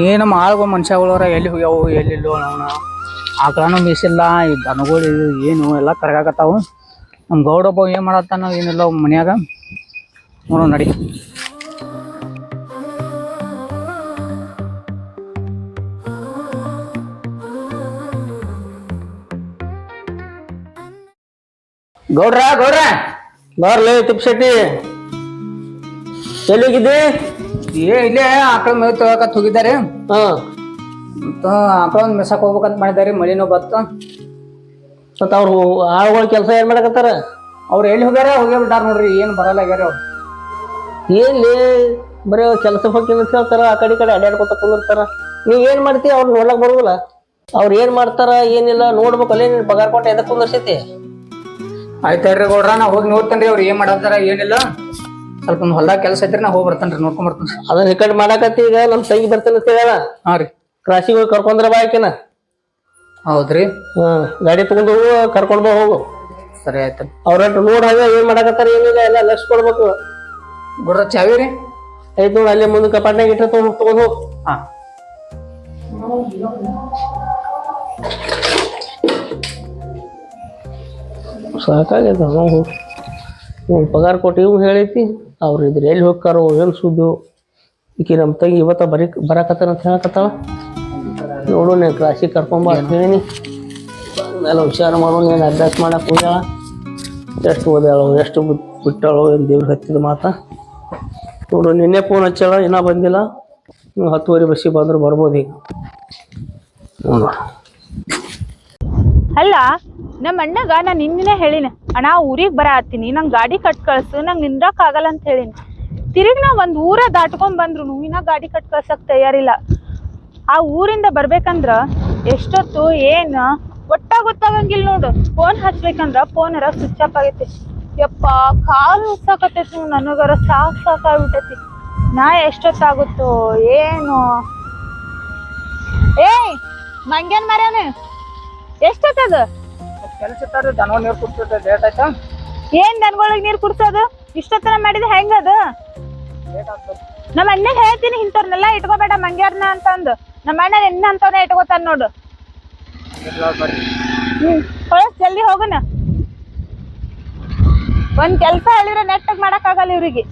ಏನು ಆಳ್ಗೋ ಮನುಷ್ಯಗಳವ್ರ ಎಲ್ಲಿ ಹೋಗ್ಯಾವು ಎಲ್ಲಿಲ್ಲೋ ಅವನ ಆಕಳನು ಮೀಸಿಲ್ಲ ಈ ದನಗಳು ಏನು ಎಲ್ಲ ಕರಗಾಕತ್ತಾವು. ನಮ್ಮ ಗೌಡೊಬ್ಬ ಏನು ಮಾಡತ್ತಾನ ಏನಿಲ್ಲ ಮನ್ಯಾಗ ನೋಡೋ ನಡಿ. ಗೌಡ್ರ ಗೌಡ್ರ ಬರ್ಲಿ ತಿಪ್ಸಟ್ಟಿ, ಎಲ್ಲಿ ಹೋಗಿದ್ದೆ? ಇಲ್ಲೇ ಆಕಳ ಮೇವು ತೊಗೊಳಕತ್ ಹೋಗಿದ್ದಾರೆ. ಆಕಳ ಒಂದು ಮೆಸಕ್ ಹೋಗ್ಬೇಕಂತ ಮಾಡಿದ್ದಾರೆ. ಮಳಿನೂ ಬತ್ತು. ಮತ್ತ ಅವ್ರು ಆಳುಗಳ ಕೆಲಸ ಏನ್ ಮಾಡಕತ್ತಾರ? ಅವ್ರು ಎಲ್ಲಿ ಹೋಗ್ಯಾರ ಬಿಟ್ಟಾರ ನೋಡ್ರಿ. ಏನು ಬರಲ್ಲ ಆಗ್ಯಾರ ಅವ್ರು. ಎಲ್ಲಿ ಬರೀ ಕೆಲಸ ಹೋಗಿ ಹೇಳ್ತಾರ, ಆ ಕಡೆ ಅಡ್ಯಾಡ್ಕೊತ ಕುಂದಿರ್ತಾರ. ನೀವ್ ಏನ್ ಮಾಡ್ತಿ? ಅವ್ರು ನೋಡ್ಲಕ್ ಬರುದಿಲ್ಲ. ಅವ್ರು ಏನ್ ಮಾಡ್ತಾರ ಏನಿಲ್ಲ ನೋಡ್ಬೇಕಲ್ಲೇ. ನೀನ್ ಪಗಾರ ಕೊಟ್ಟ ಎದಕ್ ಕುಂದರ್ಸೈತಿ? ಆಯ್ತಾರ್ರಿ ಗೌಡ್ರ, ನಾ ಹೋಗಿ ನೋಡ್ತೇನ್ರಿ ಅವ್ರು ಏನ್ ಮಾಡತ್ತಾರ ಏನಿಲ್ಲ. ಸ್ವಲ್ಪ ಒಂದು ಹೊಲ್ದಾಗ ಕೆಲಸ ಐತ್ರಿ, ನಾ ಹೋಗಿ ಬರ್ತೇನ್ರಿ, ನೋಡ್ಕೊಂಡ್ ಬರ್ತೇನೆ. ಅದನ್ನ ಈ ಕಡೆ ಮಾಡಾಕತ್ತಿ. ಈಗ ನಮ್ ತಂಗಿ ಬರ್ತೇನೆ ಅಂತ ಹೇಳ. ಹಾ ರೀ, ಕ್ರಾಸಿಗೆ ಹೋಗಿ ಕರ್ಕೊಂಡ್ರ ಬಾ ಆಕಿನ. ಹೌದ್ರಿ, ಗಾಡಿ ತಗೊಂಡು ಹೋಗು, ಕರ್ಕೊಂಡ್ ಬಾ ಹೋಗು. ಸರಿ ಆಯ್ತು. ಅವ್ರಂಟ ನೋಡ್ ಹಾಗ ಏನ್ ಮಾಡಾಕತ್ತಾರ ಏನಿಲ್ಲ ಎಲ್ಲ ಲಕ್ಷ ಕೊಡ್ಬೇಕು. ಗೌಡ್ರ ಚಾವಿ ರೀ? ಆಯ್ತು ನೋಡಿ, ಅಲ್ಲೇ ಮುಂದೆ ಕಪಾಟ್ನಾಗ ಇಟ್ಟ ತಗೊಂಡ್ ಹೋಗು. ಹಾ, ಸಾಕಾಗ್ಯದ. ನಾವು ಪಗಾರ ಕೊಟ್ಟಿವ್ ಹೇಳೈತಿ. ಅವ್ರು ಇದ್ರ ಎಲ್ಲಿ ಹೋಗ್ತಾರೋ ಎಲ್ಲಿ ಸುದ್ದು. ಈಕಿ ನಮ್ಮ ತಂಗಿ ಇವತ್ತ ಬರಾಕತ್ತಾರ ಅಂತ ಹೇಳಕತ್ತಾಳ. ನೋಡು, ನೀನು ಕ್ಲಾಸಿಗೆ ಕರ್ಕೊಂಬ ಅಂತ ಹೇಳೀನಿ. ಮೇಲೆ ಹುಷಾರು ಮಾಡು. ನೀನು ಅಭ್ಯಾಸ ಮಾಡಕ್ಕೆ ಹೋಗ್ಯಾಳ. ಎಷ್ಟು ಓದ್ಯಾಳು ಎಷ್ಟು ಬಿಟ್ಟಾಳು ಏನು ದೇವ್ರ ಹತ್ತಿದ ಮಾತ. ನೋಡು, ನಿನ್ನೆ ಫೋನ್ ಹಚ್ಚಾಳ, ಇನ್ನೂ ಬಂದಿಲ್ಲ. 10:30 ಬಸ್ಸಿಗೆ ಬಂದ್ರೆ ಬರ್ಬೋದು ಈಗ. ನೋಡು, ಅಲ್ಲ ನಮ್ಮ ಅಣ್ಣಗ ನಾನು ನಿನ್ನೆ ಹೇಳಿನ, ಅಣ್ಣ ಊರಿಗೆ ಬರತ್ತೀನಿ, ನಂಗೆ ಗಾಡಿ ಕಟ್ ಕಳ್ಸು, ನಂಗೆ ನಿಂದ್ರಕ್ ಆಗಲ್ಲ ಅಂತ ಹೇಳಿನಿ. ತಿರುಗಿ ನಾ ಒಂದು ಊರ ದಾಟ್ಕೊಂಡ್ ಬಂದ್ರು ಇನ್ನ ಗಾಡಿ ಕಟ್ ಕಳ್ಸಕ್ ತಯಾರಿಲ್ಲ. ಆ ಊರಿಂದ ಬರ್ಬೇಕಂದ್ರ ಎಷ್ಟೊತ್ತು ಏನ್ ಒಟ್ಟ ಗೊತ್ತಾಗಂಗಿಲ್ಲ ನೋಡು. ಫೋನ್ ಹಚ್ಬೇಕಂದ್ರ ಫೋನರ ಸ್ವಿಚ್ ಆಫ್ ಆಗೈತಿ. ಯಪ್ಪ, ಕಾಲು ಹುಸಾಕತೈತಿ ನನಗರ. ಸಾಕಾಗ್ಬಿಟ್ಟೈತಿ. ನಾ ಎಷ್ಟೊತ್ತಾಗುತ್ತೋ ಏನು. ಏಯ್ ಮಂಗ್ಯಾನ್ ಮರ್ಯಾನ, ಎಷ್ಟೊತ್ತದ ಕೆಲಸ ಇರ್ತಾರ್ರಿ. ದನಗಳ ನೀರು ಕುಡ್ತಿರ್ತಾರೆ. ಲೇಟ್ ಆಯ್ತಾ? ಏನ್ ದನಗಳಿಗೆ ನೀರ್ ಕುಡ್ಸೋದು? ಇಷ್ಟೊತ್ತನ ಮಾಡಿದ ಹೆಂಗದ? ಲೇಟ್ ಆಗ್ತದೆ. ನಮ್ಮ ಅಣ್ಣಗ್ ಹೇಳ್ತೀನಿ, ಇಂಥವ್ರನ್ನೆಲ್ಲ ಇಟ್ಕೋಬೇಡ ಮಂಗ್ಯಾರ್ನ ಅಂತಂದು. ನಮ್ಮ ಅಣ್ಣ ಎನ್ನ ಅಂತವ್ನ ಇಟ್ಕೋತಾನ ನೋಡು. ಕಳಸ್, ಜಲ್ದಿ ಹೋಗುನ. ಒಂದ್ ಕೆಲ್ಸ ಹೇಳಿದ್ರೆ ನೆಟ್ಟಗ್ ಮಾಡಕ್ ಆಗಲ್ಲ ಇವ್ರಿಗೆ.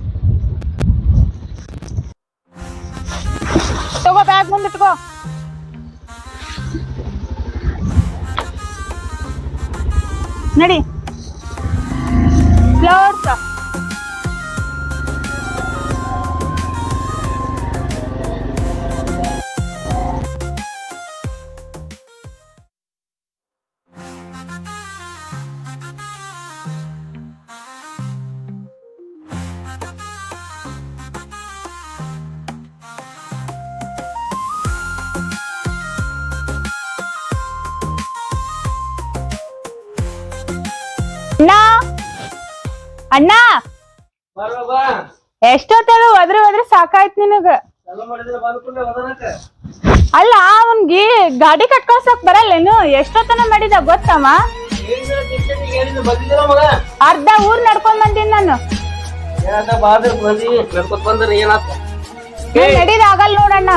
ತಗೋ, ಬ್ಯಾಗ್ ಮುಂದಿಟ್ಕೋ. ನಡಿ ಫ್ಲವರ್ಸ್. ಅಣ್ಣ, ಎಷ್ಟೊತ್ತದ ಒದ್ರಿ ಸಾಕಾಯ್ತು ನಿನಗ. ಅಲ್ಲ, ಅವನ್ಗೆ ಗಾಡಿ ಕಟ್ಕೊಳ್ಸಕ್ ಬರಲ್ಲೇನು? ಎಷ್ಟೊತ್ತನ ಮಾಡಿದ ಗೊತ್ತಮ್ಮ? ಅರ್ಧ ಊರ್ ನಡ್ಕೊಂಡ್ ಬಂದೀನಿ ನಾನು. ನಡೀದ್ ಆಗಲ್ ನೋಡಣ್ಣ.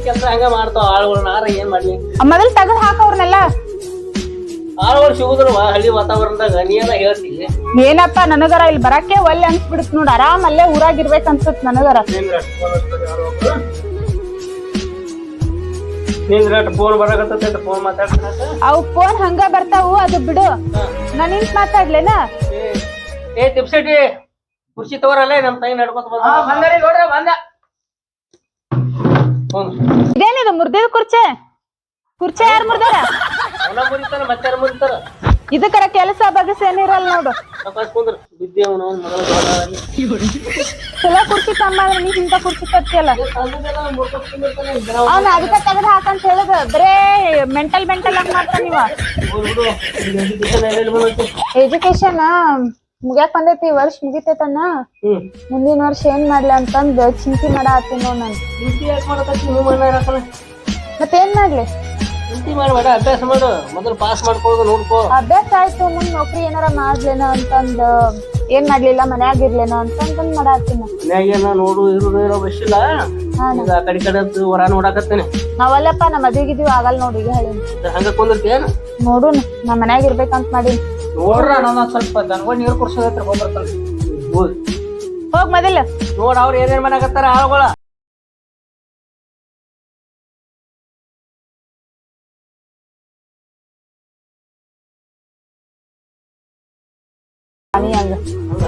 ಕೆಲಸ ಹಂಗ ಮಾಡ್ತಾವ ಆಳುಗಳನ್ನ. ಏನ್ ಮಾಡ್ಲಿ? ಮೊದಲ್ ತೆಗದ್ ಹಾಕವ್ರನ್ನೆಲ್ಲ. ಆಳುಗಳು ಸಿಗುದಿಲ್ವಾ ಹಳ್ಳಿ ವಾತಾವರಣದಾಗ? ನೀ ಎಲ್ಲ ಹೇಳ್ತೀನಿ. ಏನಪ್ಪಾ, ನನಗರ ಇಲ್ಲಿ ಬರಕ್ಕೆ ಒಲ್ಲೆ ಅನ್ಸ್ಬಿಡುತ್ತ ನೋಡ್. ಆರಾಮ್ ಅಲ್ಲೇ ಊರಾಗಿರ್ಬೇಕ ಅನ್ಸುತ್ ನನಗರ. Phone ಬರಕತ್ತ, phone ಮಾತಾಡ್ತಾನ. ಅವ್ ಫೋನ್ ಹಂಗ ಬರ್ತಾವು, ಅದು ಬಿಡು. ನಾನ್ ನಿಂತ್ ಮಾತಾಡ್ಲೇನ? ಏ ತಿಪ್ಸಟಿ, ಕುರ್ಚಿ ತಗೋರಲ್ಲೇ. ನಮ್ ತಾಯಿ ನಡ್ಕೊತ ಬಂದ. ಇದೇನಿದು ಮುರ್ದಿದ ಕುರ್ಚೆ? ಕುರ್ಚೆ ಯಾರು ಮುರ್ದಾರ? ಮತ್ತೆ ಮುರಿತಾರ. ಇದಕ್ಕರ ಕೆಲಸ ಬಗಸ ಏನಿರಲ್ಲ ನೋಡು. ಚಲೋ ಕುರ್ಚಿ ತಮ್ಮ, ನೀ ಇಂತ ಕುರ್ಚಿ ತರ್ತಿಯಲ್ಲ. ಅವ್ನ ಅದಕ್ಕ ತೆಗದ್ ಹಾಕಂತ ಹೇಳಿದ. ಬರೇ ಮೆಂಟಲ್ ಹಂಗ ಮಾಡ್ತಾರ ನೀವ. ಎಜುಕೇಶನ್ ಮುಗ್ಯಾಕ್ ಬಂದೈತಿ, ವರ್ಷ ಮುಗಿತೈತಣ್ಣ. ಮುಂದಿನ ವರ್ಷ ಏನ್ ಮಾಡ್ಲಿ ಅಂತಂದ್ ಚಿಂತೆ ಮಾಡ ಹತ್ತೀನಿ ನೋಡ್ ನಾನು. ಮತ್ತೇನ್ ಮಾಡ್ಲಿ? ಚಿಂತೆ ಮಾಡಬೇಡ, ಅಭ್ಯಾಸ ಮಾಡು. ಮೊದಲು ಪಾಸ್ ಮಾಡ್ಕೊಳ್ಳೋದು ನೋಡ್ಕೋ. ಅಭ್ಯಾಸ ಆಯ್ತು, ಮುಂದ್ ನೌಕರಿ ಏನಾರ ಮಾಡ್ಲೇನ ಅಂತಂದ ಏನ್ ಮಾಡ್ಲಿಲ್ಲ ಮನ್ಯಾಗ ಇರ್ಲೇನ ಅಂತಂದ್ ಮಾಡಾತೀನಿ. ಮನ್ಯಾಗೇನ ನೋಡು ಇರೋದು ಇರೋ ಬಸ್ಸಿಲ್ಲ. ಈಗ ಆ ಕಡೆ ಹೊರ ನೋಡಾಕತ್ತೇನೆ. ನಾವಲ್ಲಪ್ಪ ನಮ್ಮ ಮದ್ವಿಗಿದೀವಿ ಆಗಲ್ಲ ನೋಡಿ, ಈಗ ಹೇಳಿ ಹಂಗ ಕುಂದಿರ್ತೇನ? ನೋಡುನ್ ನಾ ಮನ್ಯಾಗ ಇರ್ಬೇಕಂತ ಮಾಡಿ. ನೋಡ್ರ ನಾನು ಸ್ವಲ್ಪ ದನಗಳು ನೀರು ಕುಡ್ಸೋದತ್ರ ಹೋಗ್ಬರ್ತಾನೆ. ಹೋಗ್ ಮೊದಲ ನೋಡ್ ಅವ್ರ ಏನೇನ್ ಮಾಡಾಕತ್ತಾರ ಆಳುಗಳ.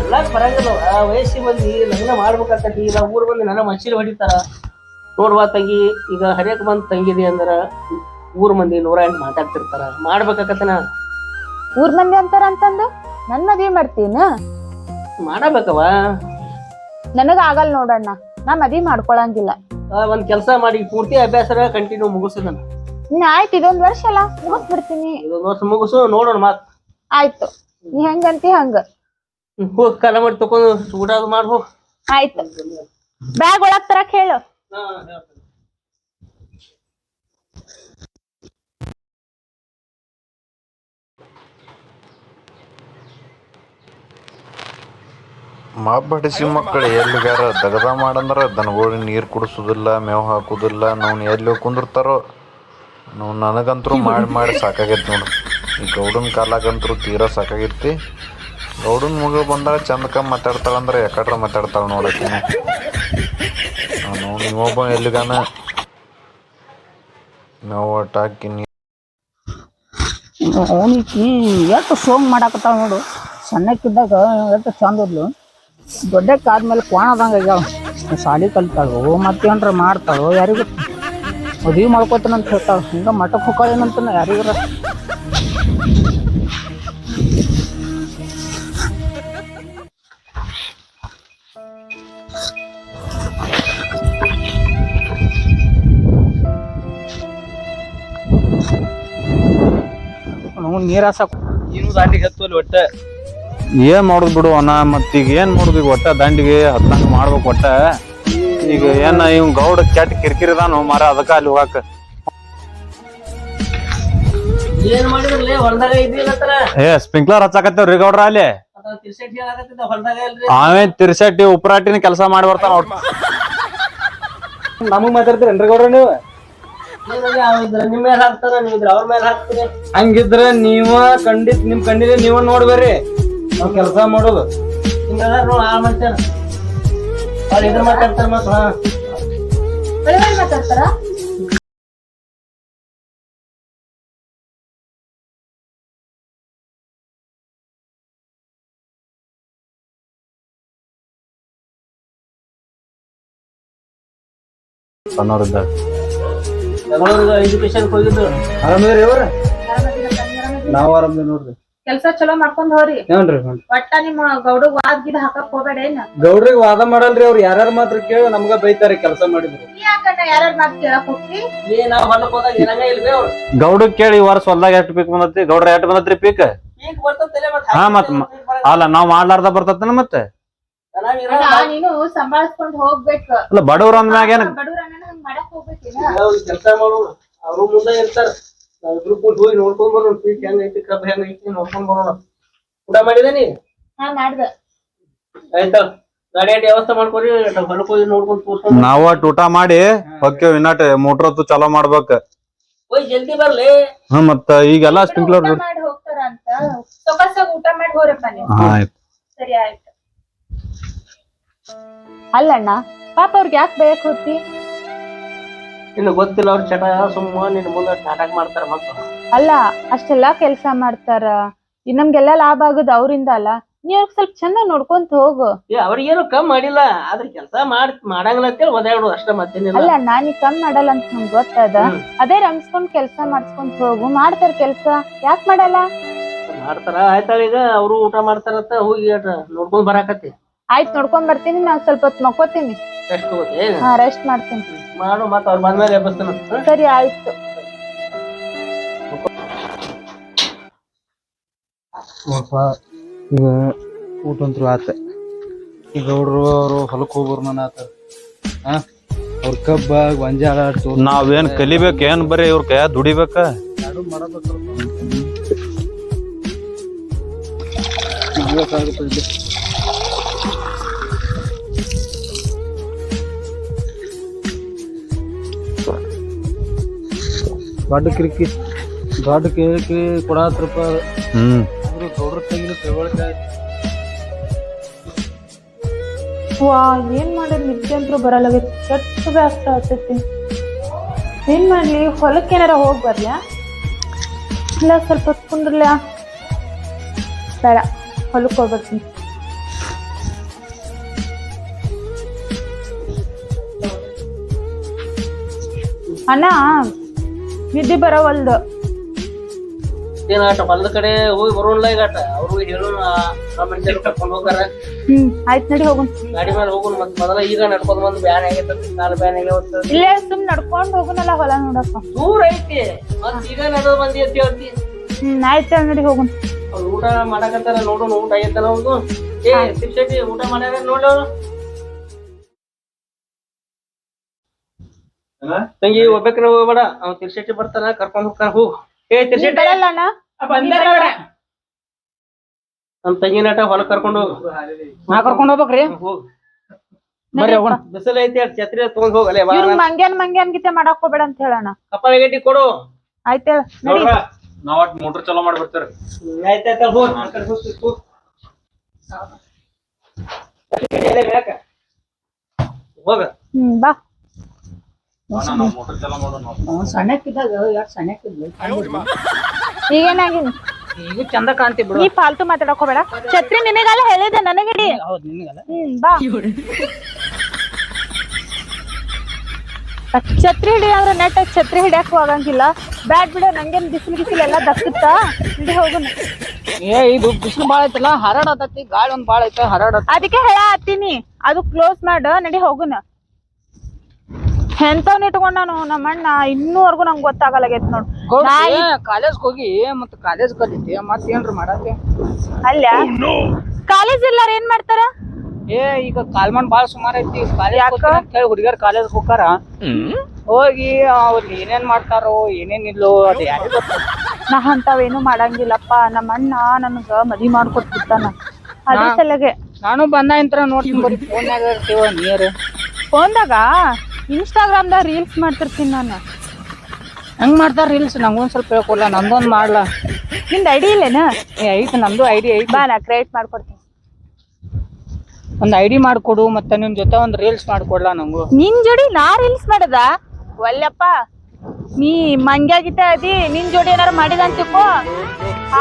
ಎಲ್ಲ ಬರಂಗಿಲ್ಲ. ಆ ವಯಸ್ಸಿಗೆ ಬಂದಿ ಲಗ್ನ ಮಾಡ್ಬೇಕಾಗ್ತೈತಿ. ಈಗ ಊರ್ ಬಂದು ನನ್ನ ಮನ್ಸಿಲ್ ಹೊಡಿತಾರ. ನೋಡ್ವಾ ತಂಗಿ, ಈಗ ಹರಿಯಕ್ ಬಂದ್ ತಂಗಿದಿ ಅಂದ್ರ ಊರ್ ಮಂದಿ 108 ಮಾತಾಡ್ತಿರ್ತಾರ. ಮಾಡ್ಬೇಕಾಗತ್ತನ. ಊರ್ ಮಂದಿ ಅಂತಾರ ಅಂತಂದು ನನ್ ಮದ್ವಿ ಮಾಡ್ತೀನ? ಮಾಡಬೇಕವ. ನನಗ ಆಗಲ್ ನೋಡಣ್ಣ, ನಾ ಮದ್ವಿ ಮಾಡ್ಕೊಳಂಗಿಲ್ಲ. ಒಂದ್ ಕೆಲ್ಸ ಮಾಡಿ, ಪೂರ್ತಿ ಅಭ್ಯಾಸ ಕಂಟಿನ್ಯೂ ಮುಗಿಸದನ. ಆಯ್ತು, ಇದೊಂದ್ ವರ್ಷ ಅಲ್ಲ ಮುಗಿಸ್ಬಿಡ್ತೀನಿ. ಇದೊಂದ್ ವರ್ಷ ಮುಗಿಸು, ನೋಡೋಣ ಮಾತ್. ಆಯ್ತು, ನೀ ಹೆಂಗಂತಿ ಹಂಗ. ಹೋಗ್ ಕಾಲ ಮಾಡಿ ತಕೊಂಡು ಊಟ ಮಾಡಿ ಹೋಗ್. ಆಯ್ತು, ಬ್ಯಾಗ್ ಒಳಗ್ ತರಕ್ ಹೇಳು. ಮಾಬಡಿಸಿ ಮಕ್ಕಳು ಎಲ್ಲಿಗಾರ ದಗದ ಮಾಡಂದ್ರೆ ದನಗಳಿಗೆ ನೀರು ಕುಡಿಸೋದಿಲ್ಲ, ಮೇವು ಹಾಕೋದಿಲ್ಲ. ನಾವು ಎಲ್ಲಿ ಕುಂದಿರ್ತಾರೋ ನಾವು. ನನಗಂತರೂ ಮಾಡಿ ಸಾಕಾಗೈತಿ ನೋಡು. ಈ ಗೌಡನ ಕಾಲಾಗಂತರೂ ತೀರಾ ಸಾಕಾಗೈತಿ. ಗೌಡನ ಮಗಳು ಬಂದಾಗ ಚಂದಕ ಮಾತಾಡ್ತಾಳಂದ್ರೆ ಯಾಕಡ್ರ ಮಾತಾಡ್ತಾಳೆ ನೋಡಕ್ಕೆ. ನೋಡಿ ನೀವೊಬ್ಬ ಎಲ್ಲಿಗಾನ ಮೇವು ಒಟ್ಟು ಹಾಕಿ ಅವನಿಗೆ ಎಷ್ಟು ಸೋಂಗ್ ಮಾಡಾಕತ್ತಾಳ ನೋಡು. ಸಣ್ಣಕ್ಕಿದ್ದಾಗ ಎಷ್ಟು ಚಂದ ಇದ್ಲು, ದೊಡ್ಡಕ್ಕಾದ್ಮೇಲೆ ಕ್ವಾಣದಂಗ ಆಗ್ಯಾವ. ಸಾಲಿ ಕಲಿತಾಳು, ಮತ್ತೇನ್ರ ಮಾಡ್ತಾಳು ಯಾರಿಗ. ಮದುವೆ ಮಾಡ್ಕೋತಾನಂತ ಹೇಳ್ತಾಳ. ಹಿಂಗ ಮಠಕ್ಕೆ ಹೋಗ್ಕೊಳ್ಳೇನಂತ ಯಾರಿಗಾರ. ನೀರ್ ಹಾಸಕ್ ನೀನು ದಾಂಡಿಗೆ ಹತ್ತುವಲ್ಲಿ ಒಟ್ಟ ಏನ್ ಮಾಡುದು ಬಿಡು ಅಣ್ಣ. ಮತ್ತೀಗ ಏನ್ ಮಾಡುದು? ಈಗ ಒಟ್ಟ ದಂಡಿಗೆ ಹತ್ತಂಗ ಮಾಡ್ಬೇಕು. ಒಟ್ಟ ಈಗ ಏನ ಇವ್ ಗೌಡ ಕೆಟ್ಟ ಕಿರಿಕಿರಿದಾನು ಮಾರ, ಅದಕ್ಕ ಅಲ್ಲಿ ಹೋಗಾಕ. ಏನ್ ಮಾಡಿದ್ರಲ್ಲ ಹೊಲ್ದಾಗ ಇದ್ದಿಲ್ಲತ್ರ? ಸ್ಪ್ರಿಂಕ್ಲರ್ ಹಚ್ಚಾಕತ್ತೇವ್ರಿ ಗೌಡ್ರ ಅಲ್ಲಿ. ಹೊಲ್ದಾಗ ಇಲ್ರಿ. ಅವೇ ತಿರ್ಸಟ್ಟಿ ಉಪರಾಟಿನ ಕೆಲಸ ಮಾಡಿ ಬರ್ತಾನ. ನಮಗ್ ಮಾತಾಡ್ತೀರೇನ್ರಿ ಗೌಡ್ರ ನೀವು? ನಿಮ್ ಮೇಲೆ ಹಾಕ್ತಾರ, ನೀವಿದ್ರ ಅವ್ರ ಮೇಲೆ ಹಾಕ್ತೀರಿ. ಹಂಗಿದ್ರ ನೀವ ನಿಮ್ ಕಂಡಿದೆ ನೀವ ನೋಡ್ಬೇರಿ. ನಾವ್ ಕೆಲ್ಸ ಮಾಡೋದು ಹಿಂಗದಾರ ನೋಡ್ ಆ ಮನುಷ್ಯನ. ಅವ್ರ ಇದ್ರ ಮಾತಾಡ್ತಾರ ಮತ್ತ. ಮಾತಾಡ್ತಾರ. ಸಣ್ಣವ್ರಿದ್ದ ಎಜುಕೇಶನ್ ಹೋಗಿದ್ದು. ಆರಾಮಿದ್ರಿ ಅವ್ರ? ನಾವ್ ಆರಾಮ ನೋಡ್ರಿ. ಕೆಲ್ಸ ಚಲೋ ಮಾಡ್ಕೊಂಡ್ ಹೋರಿ. ಏನ್ರಿ ಒಟ್ಟ ನಿಮ್ಮ ಗೌಡಗ್ ವಾದ್ ಗಿದ ಹಾಕಕ್ ಹೋಗ್ಬೇಡ. ಏನ ಗೌಡ್ರಿಗೆ ವಾದ ಮಾಡಲ್ರಿ ಅವ್ರು. ಯಾರ್ಯಾರ ಮಾತ್ರ ಕೇಳಿ ನಮ್ಗ ಬೈತಾರೆ ಕೆಲಸ ಮಾಡಿದ್ರು. ಯಾಕಣ್ಣ ಯಾರ್ಯಾರ ಮಾತ್ ಕೇಳಕ್ ಹೋಗ್ತಿ? ನಾವ್ ಹೊಲಕ್ ಹೋದಾಗ ಏನಂಗ ಇಲ್ರಿ ಅವ್ರು. ಗೌಡಗ್ ಕೇಳಿ ವರ್ಷ ಹೊಲ್ದಾಗ ಎಷ್ಟು ಪೀಕ್ ಬಂದತಿ? ಗೌಡ್ರ ಎಷ್ಟು ಬಂದತ್ರಿ ಪೀಕ್? ಈಗ ಬರ್ತೈತಲ್ಲ ಮತ್ತ. ಹಾ ಮತ್ ಅಲ್ಲ ನಾವ್ ಮಾಡ್ಲಾರ್ದ ಬರ್ತತನ ಮತ್ತೆ. ನೀನು ಸಂಭಾಳಿಸ್ಕೊಂಡ್ ಹೋಗ್ಬೇಕು. ಅಲ್ಲ ಬಡವ್ರ ಅಂದ್ಮ್ಯಾಗ ಏನ್ ಬಡವ್ರ ಹಂಗ್ ಮಾಡಕ್ ಹೋಗ್ಬೇಕಿನ. ಕೆಲಸ ಮಾಡೋಣ, ಅವ್ರು ಮುಂದೆ ಇರ್ತಾರ. ನಾವಿಬ್ರು ಕೂಡಿ ಹೋಗಿ ನೋಡ್ಕೊಂಡ್ ಬರೋಣ. ಪೀಕ್ ಹೆಂಗ್ ಐತಿ, ಕಬ್ಬ ಹೆಂಗ್ ಐತಿ ನೋಡ್ಕೊಂಡ್ ಬರೋಣ. ಊಟ ಮಾಡಿದೆ ನೀ? ಹಾ ಮಾಡ್ದ. ಆಯ್ತಾ, ಗಾಡಿ ವ್ಯವಸ್ಥೆ ಮಾಡ್ಕೊರಿ. ಹೊಲಕ್ ಹೋಗಿ ನೋಡ್ಕೊಂಡ್ ತೋರ್ಸ್ಕೊಂಡ್ ನಾವ್ ಒಟ್ ಊಟ ಮಾಡಿ ಹೊಕ್ಕೇವ್. ಇನ್ನಟ್ ಮೋಟ್ರ್ ಹೊತ್ತು ಚಾಲೋ ಮಾಡ್ಬೇಕ. ಹೋಯ್ ಜಲ್ದಿ ಬರ್ಲಿ. ಮತ್ತ ಈಗೆಲ್ಲಾ ಸ್ಪ್ರಿಂಕ್ಲರ್ ಊಟ ಮಾಡಿ ಹೋಗ್ತಾರ ಅಂತ ಸೊಗಸಾಗ ಊಟ ಮಾಡಿ ಹೋರಪ್ಪ ನೀವು. ಆಯ್ತು. ಸರಿ ಆಯ್ತು. ಅಲ್ಲಣ್ಣ ಪಾಪ ಅವ್ರಿಗೆ ಯಾಕೆ ಬೇಯಕ್ ಹೋಗ್ತಿ? ಇನ್ನು ಗೊತ್ತಿಲ್ಲ ಅವ್ರ ಚಟ. ಸುಮ್ಮ ನಿನ್ ಮುಂದೆ ನಾಟಕ ಮಾಡ್ತಾರ ಮಕ್ಕಳು. ಅಲ್ಲ ಅಷ್ಟೆಲ್ಲಾ ಕೆಲ್ಸ ಮಾಡ್ತಾರ, ನಮ್ಗೆಲ್ಲಾ ಲಾಭ ಆಗುದು ಅವ್ರಿಂದ ಅಲ್ಲ. ನೀವ್ ಸ್ವಲ್ಪ ಚಂದ ನೋಡ್ಕೊಂತ ಹೋಗು. ಅವ್ರಿಗೇನು ಕಮ್ಮಿ ಮಾಡಿಲ್ಲ, ಆದ್ರೆ ಕೆಲಸ ಮಾಡಂಗಿಲ್ಲ ಅಂತೇಳಿ ಒದಾಡೋದು ಅಷ್ಟ, ಮತ್ತೇನಿಲ್ಲ. ಅಲ್ಲ ನಾನೀಗ ಕಮ್ಮಿ ಮಾಡಲ್ಲ ಅಂತ ನಮ್ಗೆ ಗೊತ್ತದ. ಅದೇ ರಂಗಿಸ್ಕೊಂಡ್ ಕೆಲ್ಸ ಮಾಡ್ಸ್ಕೊಂತ ಹೋಗು. ಮಾಡ್ತಾರ ಕೆಲ್ಸ, ಯಾಕೆ ಮಾಡಲ್ಲ? ಮಾಡ್ತಾರ. ಆಯ್ತಾಳ, ಈಗ ಅವ್ರು ಊಟ ಮಾಡ್ತಾರಂತ ಹೋಗಿ ನೋಡ್ಕೊಂಡ್ ಬರಾಕತ್ತಿ. ಆಯ್ತು, ನೋಡ್ಕೊಂಡ್ ಬರ್ತೀನಿ. ನಾನ್ ಸ್ವಲ್ಪ ಹೊತ್ತು ಮಕ್ಕೋತೀನಿ. ರೆಸ್ಟ್ ತಗೋತಿ? ಹಾ ರೆಸ್ಟ್ ಮಾಡ್ತೀನಿ. ಮಾಡು, ಮತ್ತ ಅವ್ರು ಬಂದ್ಮೇಲೆ ಎಬ್ಬಸ್ತಾನ. ಸರಿ ಆಯ್ತು. ಈಗ ಊಟ ಅಂತೂ ಆತ. ಈಗ ಗೌಡ್ರು ಅವ್ರು ಹೊಲಕ್ ಹೋಗ್ಬರ್ ಮನ ಆತ. ಅವ್ರ ಕಬ್ಬ ಗೊಂಜಾಳ ನಾವೇನ್ ಕಲಿಬೇಕ ಏನ್ ಬರೀ ಇವ್ರ ಕೈ ದುಡಿಬೇಕ ದೊಡ್ಡ ಕಿರಿಕಿ ಕೊಡತ್ರಪ್ಪ ಗೌಡ್ರ ತೆಗಿನ ತಿಳುವಳಿಕೆ ವಾ ಏನ್ ಮಾಡಿದ್ ನಿದ್ದೆ ಅಂತೂ ಬರಲ್ಲ ಕೆಟ್ಟ ಬ್ಯಾಸ್ತ ಆಗ್ತೈತಿ. ಏನ್ ಮಾಡ್ಲಿ ಹೊಲಕ್ಕೆ ಏನಾರ ಹೋಗಿ ಬರ್ಲ್ಯಾ ಇಲ್ಲ ಸ್ವಲ್ಪ ಹೊತ್ಕೊಂಡ್ರಲ್ಯಾ ಬೇಡ ಹೊಲಕ್ಕೆ ಹೋಗ್ಬರ್ತೀನಿ. ಅಣ್ಣ ನಿದ್ದೆ ಬರವಲ್ದು. ಏನಾಟ ಹೊಲದ ಕಡೆ ಹೋಗಿ ಬರೋಲ್ಲ ಈಗಾಟ ಅವ್ರು ಹೇಳೋಣ ಮನುಷ್ಯರು ಕರ್ಕೊಂಡು ಹೋಗಾರ. ಆಯ್ತ್ ನಡಿ ಹೋಗುನ್. ಗಾಡಿ ಮೇಲೆ ಹೋಗೋಣ ಮತ್ ಮೊದಲ ಈಗ ನಡ್ಕೊಂಡ್ ಬಂದು ಬ್ಯಾನ್ ಆಗೈತಿ ಕಾಲು ಬ್ಯಾನ್ ಆಗ್ಯಾವ. ಇಲ್ಲೇ ಸುಮ್ ನಡ್ಕೊಂಡ್ ಹೋಗುನಲ್ಲ ಹೊಲ ನೋಡಪ್ಪ. ದೂರ ಐತಿ ಮತ್ ಈಗ ನಡೆದು ಬಂದಿ ಅಂತ ಹೇಳ್ತಿ. ಆಯ್ತ ನಡಿ ಹೋಗುನ್. ಅವ್ರು ಊಟ ಮಾಡಕತ್ತಾರ ನೋಡೋಣ ಊಟ ಆಗೈತಲ್ಲ ಅವ್ರದು. ಏ ತಿರ್ಸೇಟಿ ಊಟ ಮಾಡ್ಯಾರ ನೋಡೋರು ತಂಗಿ ಒಬ್ಬಕ್ರ ಹೋಗ್ಬೇಡ ಅವ್ ತಿರ್ಸೇಟಿ ಬರ್ತಾನ ಕರ್ಕೊಂಡ್ ಹೋಗ್ತಾನ ಹೋಗ್. ಏ ತಿರ್ಸೇಟಿ ಬರಲ್ಲ ಅಣ್ಣ. ನಮ್ ತಂಗಿ ನಾಟ ಹೊಲಕ್ ಕರ್ಕೊಂಡು ನಾ ಕರ್ಕೊಂಡ್ ಹೋಗ್ಬೇಕ್ರಿ ಹೋಗ್. ಬರ್ರಿ ಹೋಗೋಣ. ಬಿಸಿಲು ಐತಿ ಅದ್ ಛತ್ರಿ ತಗೊಂಡ್ ಹೋಗಲ್ಲ ಇವ್ರು ಮಂಗ್ಯಾನ್ ಗೀತೆ ಮಾಡಕ್ ಹೋಗ್ಬೇಡ ಅಂತ ಹೇಳಣ. ಕಪಾಳ ಗಟ್ಟಿ ಕೊಡು. ಆಯ್ತ ನಡಿ. ನಾವ್ ಒಟ್ ಮೋಟರ್ ಚಾಲೂ ಮಾಡಿ ಬರ್ತಾರ. ಆಯ್ತಾಯ್ತ ಹೋಗ್ ಆ ಕಡೆ ಹೋಗ್. ಹೋಗ ಬಾ. ಮೋಟರ್ ಚಾಲೂ ಮಾಡೋಣ. ಸಣ್ಣಕ್ಕಿದ್ದಾಗ ಯಾಕೆ ಸಣ್ಣಕ್ಕಿದ್ಲು ಈಗೇನಾಗಿನ್ ಈಗ ಚಂದ ಕಾಣ್ತಿ ಬಿಡು. ನೀ ಫಾಲ್ತು ಮಾತಾಡಕ್ ಹೋಗ್ಬೇಡ. ಛತ್ರಿ ನಿನಗಾಲ ಹೇಳಿದೆ ನನಗಡಿ. ಹೌದ್ ನಿನ್ಗಲ್ಲ ಬಾ. ಛತ್ರಿ ಹಿಡಿ ಅಂದ್ರೆ ನೆಟ್ ಛತ್ರಿ ಹಿಡಿಯಕ್ ಹೋಗಂಗಿಲ್ಲ. ಬ್ಯಾಡ್ ಬಿಡ ನಂಗೇನ್ ಬಿಸಿಲು ಎಲ್ಲಾ ದಕ್ಕುತ್ತ. ಹಿಡಿ ಹೋಗುನ. ಇದು ಬಿಸಿಲು ಬಾಳ ಐತಲ್ಲ ಹರಡತೈತಿ ಗಾಳಿ ಒಂದ್ ಬಾಳ ಐತೆ ಹರಡತ್. ಅದಕ್ಕೆ ಹೇಳ ಹತ್ತೀನಿ ಅದು ಕ್ಲೋಸ್ ಮಾಡ ನಡಿ ಹೋಗುನ. ಎಂತವ್ನ ಇಟ್ಕೊಂಡ್ ನಾನು ನಮ್ಮ ಅಣ್ಣ ಇನ್ನೂವರೆಗೂ ನಂಗೆ ಗೊತ್ತಾಗಲಾಗೈತ್ ನೋಡ್. ಕಾಲೇಜ್ ಹೋಗಿ ಮತ್ ಕಾಲೇಜ್ ಕಲಿತಿ ಮತ್ ಏನ್ರ ಮಾಡತ್ತೆ ಅಲ್ಲ ಕಾಲೇಜ್ ಎಲ್ಲಾರ ಏನ್ ಮಾಡ್ತಾರ. ಈಗ ಕಾಲ್ಮನ್ ಬಾಳ ಸುಮಾರು ಐತಿ ಕಾಲೇಜ್ ಹುಡುಗಿಯರ್ ಕಾಲೇಜ್ ಹೋಗಾರ ಹೋಗಿ ಅವ್ರು ಏನೇನ್ ಮಾಡ್ತಾರೋ ಏನೇನಿಲ್ಲೋ ಅದ್ ಯಾರಿಗ್ ಗೊತ್ತ. ನಾ ಅಂತವೇನು ಮಾಡಂಗಿಲ್ಲಪ್ಪ. ನಮ್ಮ ಅಣ್ಣ ನನ್ಗ ಮದ್ವಿ ಮಾಡ್ಕೊಟ್ಬಿಡ್ತಾನ. ಅದ್ರ ಸಲಗೆ ನಾನು ಬಂದ ಇಂತ್ರ ನೋಡ್ತೀನಿ ಬರೀ ಫೋನ್ಯಾಗ ಇರ್ತೀವ ನೀರ್ ಫೋನ್ದಾಗ ಇನ್ಸ್ಟಾಗ್ರಾಮ್ದಾಗ ರೀಲ್ಸ್ ಮಾಡ್ತಿರ್ತೀನಿ ನಾನು. ಹೆಂಗ್ ಮಾಡ್ತಾರ ರೀಲ್ಸ್ ನಂಗೊಂದ್ ಸ್ವಲ್ಪ ಹೇಳ್ಕೊಲ್ಲ ನಂದೊಂದ್ ಮಾಡ್ಲಾ. ನಿಂದ ಐಡಿ ಇಲ್ಲೇನ. ಐತಿ ನಂದು ಐಡಿ ಐತಿ. ಬಾ ನಾ ಕ್ರಿಯೇಟ್ ಮಾಡ್ಕೊಡ್ತೀನಿ. ಒಂದ್ ಐಡಿ ಮಾಡ್ಕೊಡು ಮತ್ತೆ ನಿಮ್ ಜೊತೆ ಒಂದ್ ರೀಲ್ಸ್ ಮಾಡ್ಕೊಡ್ಲಾ ನಂಗು. ನಿನ್ ಜೋಡಿ ನಾ ರೀಲ್ಸ್ ಮಾಡದ ಒಲ್ಲಪ್ಪ. ನೀ ಮಂಗ್ಯಾಗಿತ ಅದಿ ನಿನ್ ಜೋಡಿ ಏನಾರ ಮಾಡಿದ ಅಂತಿಕೋ